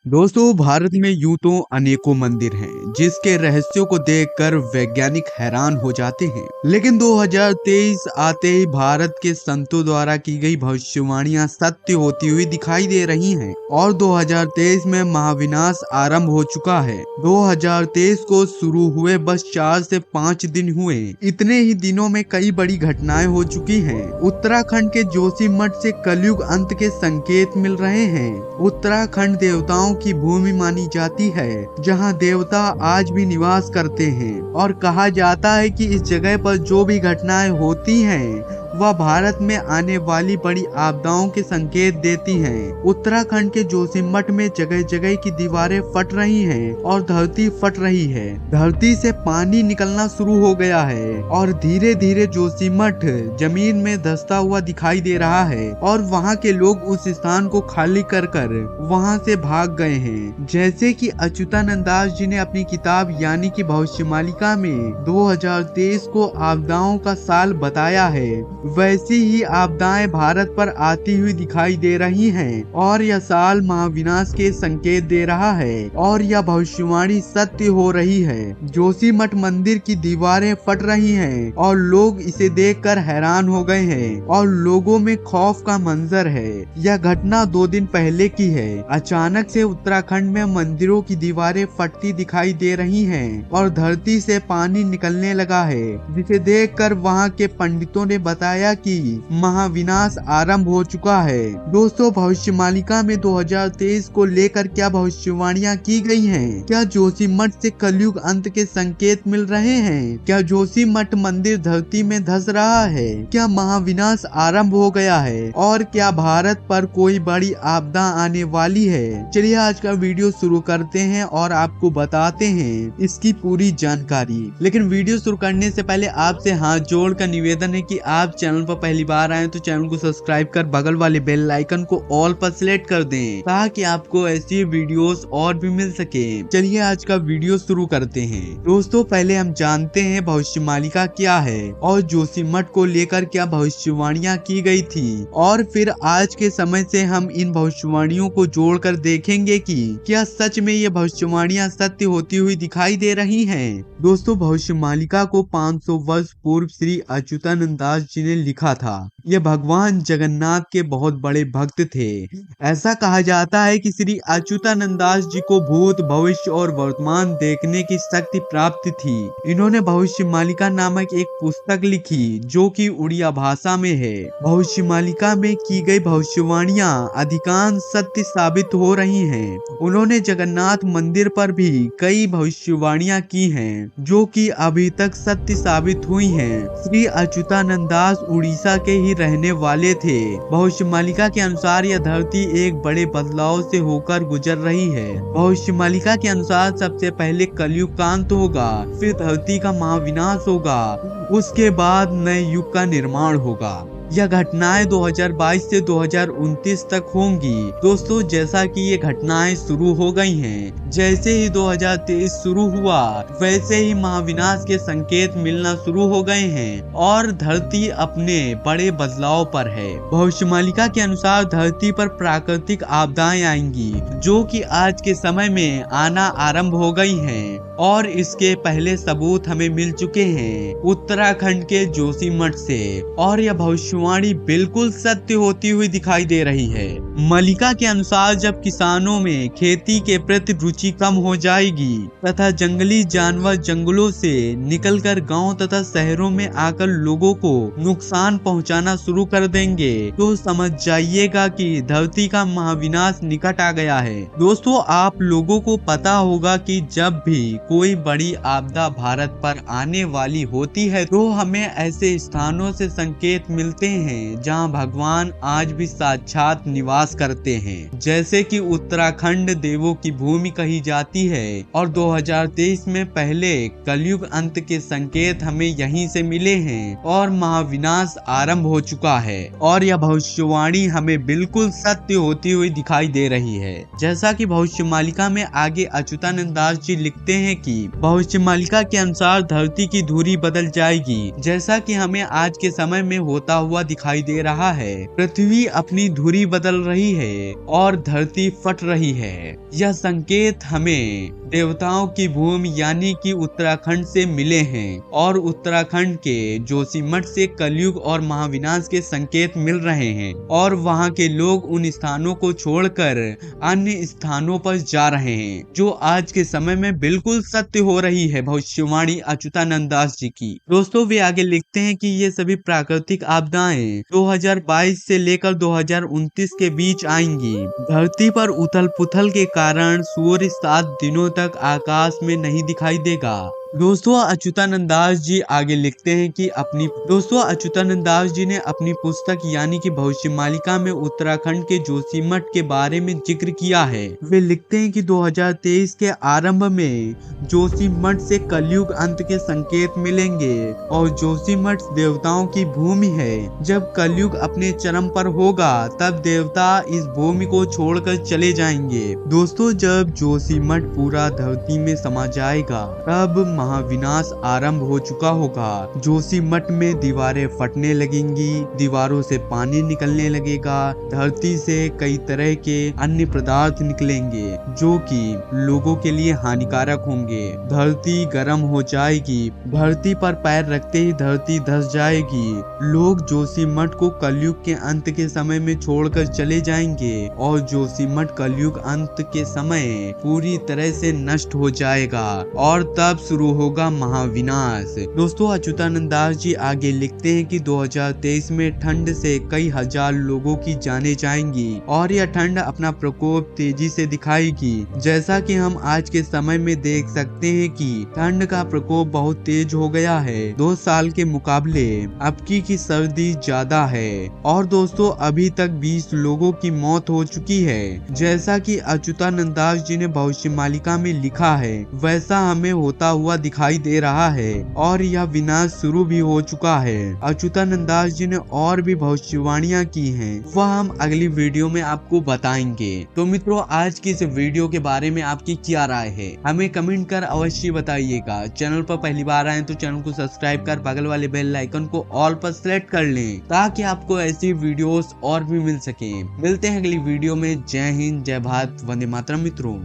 दोस्तों, भारत में यूं तो अनेकों मंदिर हैं जिसके रहस्यों को देखकर वैज्ञानिक हैरान हो जाते हैं। लेकिन 2023 आते ही भारत के संतों द्वारा की गई भविष्यवाणियां सत्य होती हुई दिखाई दे रही हैं और 2023 में महाविनाश आरंभ हो चुका है। 2023 को शुरू हुए बस 4 से 5 दिन हुए, इतने ही दिनों में कई बड़ी घटनाएं हो चुकी हैं। उत्तराखंड के जोशीमठ से कलयुग अंत के संकेत मिल रहे हैं। उत्तराखंड देवताओं की भूमि मानी जाती है, जहां देवता आज भी निवास करते हैं और कहा जाता है कि इस जगह पर जो भी घटनाएं होती हैं वह भारत में आने वाली बड़ी आपदाओं के संकेत देती हैं। उत्तराखंड के जोशीमठ में जगह जगह की दीवारें फट रही हैं और धरती फट रही है। धरती से पानी निकलना शुरू हो गया है और धीरे धीरे जोशीमठ जमीन में धंसता हुआ दिखाई दे रहा है और वहां के लोग उस स्थान को खाली कर कर वहां से भाग गए हैं। जैसे कि अच्युतानंद दास जी ने अपनी किताब यानी कि भविष्यमालिका में 2023 को आपदाओं का साल बताया है, वैसी ही आपदाएं भारत पर आती हुई दिखाई दे रही हैं और यह साल महाविनाश के संकेत दे रहा है और यह भविष्यवाणी सत्य हो रही है। जोशीमठ मंदिर की दीवारें फट रही हैं और लोग इसे देखकर हैरान हो गए हैं और लोगों में खौफ का मंजर है। यह घटना 2 दिन पहले की है। अचानक से उत्तराखंड में मंदिरों की दीवारें फटती दिखाई दे रही हैं और धरती से पानी निकलने लगा है, जिसे देखकर वहां के पंडितों ने बताया कि महाविनाश आरंभ हो चुका है। दोस्तों, भविष्यमालिका में 2023 को लेकर क्या भविष्यवाणियां की गई हैं? क्या जोशीमठ से कलयुग अंत के संकेत मिल रहे हैं? क्या जोशीमठ मंदिर धरती में धंस रहा है? क्या महाविनाश आरंभ हो गया है? और क्या भारत पर कोई बड़ी आपदा आने वाली है? चलिए आज का वीडियो शुरू करते हैं और आपको बताते हैं इसकी पूरी जानकारी। लेकिन वीडियो शुरू करने से पहले आपसे हाथ जोड़ कर निवेदन है कि आप चैनल पर पहली बार आए तो चैनल को सब्सक्राइब कर बगल वाले बेल आइकन को ऑल पर सिलेक्ट कर दें ताकि आपको ऐसी वीडियोस और भी मिल सके। चलिए आज का वीडियो शुरू करते हैं। दोस्तों, पहले हम जानते हैं भविष्यमालिका क्या है और जोशीमठ को लेकर क्या भविष्यवाणियां की गई थी, और फिर आज के समय से हम इन भविष्यवाणियों को जोड़कर देखेंगे कि क्या सच में ये भविष्यवाणियां सत्य होती हुई दिखाई दे रही हैं। दोस्तों, भविष्यमालिका को 500 वर्ष पूर्व श्री अच्युतानंद दास जी ने लिखा था। ये भगवान जगन्नाथ के बहुत बड़े भक्त थे। ऐसा कहा जाता है कि श्री अच्युतानंद दास जी को भूत, भविष्य और वर्तमान देखने की शक्ति प्राप्त थी। इन्होंने भविष्यमालिका नामक एक पुस्तक लिखी जो कि उड़िया भाषा में है। भविष्यमालिका में की गई भविष्यवाणियां अधिकांश सत्य साबित हो रही हैं। उन्होंने जगन्नाथ मंदिर पर भी कई भविष्यवाणियां की हैं जो कि अभी तक सत्य साबित हुई हैं। श्री अच्युतानंद दास उड़ीसा के ही रहने वाले थे। भविष्यमालिका के अनुसार यह धरती एक बड़े बदलाव से होकर गुजर रही है। भविष्यमालिका के अनुसार सबसे पहले कलयुग का अंत होगा, फिर धरती का महाविनाश होगा, उसके बाद नए युग का निर्माण होगा। यह घटनाएं 2022 से 2029 तक होंगी। दोस्तों, जैसा कि ये घटनाएं शुरू हो गई हैं, जैसे ही 2023 शुरू हुआ वैसे ही महाविनाश के संकेत मिलना शुरू हो गए हैं और धरती अपने बड़े बदलाव पर है। भविष्यमालिका के अनुसार धरती पर प्राकृतिक आपदाएं आएंगी जो कि आज के समय में आना आरंभ हो गई हैं और इसके पहले सबूत हमें मिल चुके हैं उत्तराखंड के जोशीमठ से, और यह भविष्यवाणी बिल्कुल सत्य होती हुई दिखाई दे रही है। मलिका के अनुसार जब किसानों में खेती के प्रति रुचि कम हो जाएगी तथा जंगली जानवर जंगलों से निकलकर गांव तथा शहरों में आकर लोगों को नुकसान पहुंचाना शुरू कर देंगे तो समझ जाइएगा कि धरती का महाविनाश निकट आ गया है। दोस्तों, आप लोगों को पता होगा कि जब भी कोई बड़ी आपदा भारत पर आने वाली होती है तो हमें ऐसे स्थानों से संकेत मिलते हैं जहां भगवान आज भी साक्षात निवास करते हैं। जैसे कि उत्तराखंड देवों की भूमि कही जाती है और 2023 में पहले कलयुग अंत के संकेत हमें यहीं से मिले हैं और महाविनाश आरंभ हो चुका है और यह भविष्यवाणी हमें बिल्कुल सत्य होती हुई दिखाई दे रही है। जैसा कि भविष्यमालिका में आगे अच्युतानंद दास जी लिखते हैं कि भविष्यमालिका के अनुसार धरती की धुरी बदल जाएगी, जैसा कि हमें आज के समय में होता हुआ दिखाई दे रहा है। पृथ्वी अपनी धुरी बदल रही रही है और धरती फट रही है। यह संकेत हमें देवताओं की भूमि यानी कि उत्तराखंड से मिले हैं और उत्तराखंड के जोशीमठ से कलयुग और महाविनाश के संकेत मिल रहे हैं और वहां के लोग उन स्थानों को छोड़कर अन्य स्थानों पर जा रहे हैं, जो आज के समय में बिल्कुल सत्य हो रही है भविष्यवाणी अच्युतानंद दास जी की। दोस्तों वे आगे लिखते हैं कि ये सभी प्राकृतिक आपदाएं 2022 से लेकर 2029 के बीच आएंगी। धरती पर उथल पुथल के कारण सूर्य 7 दिनों तक आकाश में नहीं दिखाई देगा। दोस्तों अच्युतानंद दास जी आगे लिखते हैं कि अच्युतानंद दास जी ने अपनी पुस्तक यानी कि भविष्यमालिका में उत्तराखंड के जोशीमठ के बारे में जिक्र किया है। वे लिखते हैं कि 2023 के आरंभ में जोशीमठ से कलयुग अंत के संकेत मिलेंगे और जोशीमठ देवताओं की भूमि है। जब कलयुग अपने चरम पर होगा तब देवता इस भूमि को छोड़कर चले जाएंगे। दोस्तों जब जोशीमठ पूरा धरती में समा जाएगा तब महाविनाश आरंभ हो चुका होगा। जोशीमठ में दीवारें फटने लगेंगी, दीवारों से पानी निकलने लगेगा, धरती से कई तरह के अन्य पदार्थ निकलेंगे जो कि लोगों के लिए हानिकारक होंगे। धरती गर्म हो जाएगी, धरती पर पैर रखते ही धरती धंस जाएगी। लोग जोशीमठ को कलयुग के अंत के समय में छोड़कर चले जाएंगे और जोशीमठ कलयुग अंत के समय पूरी तरह से नष्ट हो जाएगा और तब शुरू होगा महाविनाश। दोस्तों अच्युतानंद दास जी आगे लिखते हैं कि 2023 में ठंड से कई हजार लोगों की जानें जाएंगी और यह ठंड अपना प्रकोप तेजी से दिखाएगी। जैसा कि हम आज के समय में देख सकते हैं कि ठंड का प्रकोप बहुत तेज हो गया है। 2 साल के मुकाबले अब की सर्दी ज्यादा है और दोस्तों अभी तक 20 लोगों की मौत हो चुकी है। जैसा कि अच्युतानंद दास जी ने भविष्यमालिका में लिखा है वैसा हमें होता हुआ दिखाई दे रहा है और यह विनाश शुरू भी हो चुका है। अच्युतानंद दास जी ने और भी भविष्यवाणियां की हैं, वह हम अगली वीडियो में आपको बताएंगे। तो मित्रों आज की इस वीडियो के बारे में आपकी क्या राय है हमें कमेंट कर अवश्य बताइएगा। चैनल पर पहली बार आए तो चैनल को सब्सक्राइब कर बगल वाले बेल आइकन को ऑल पर सेलेक्ट कर लें ताकि आपको ऐसी वीडियोस और भी मिल सके। मिलते हैं अगली वीडियो में। जय हिंद, जय भारत, वंदे मातरम मित्रों।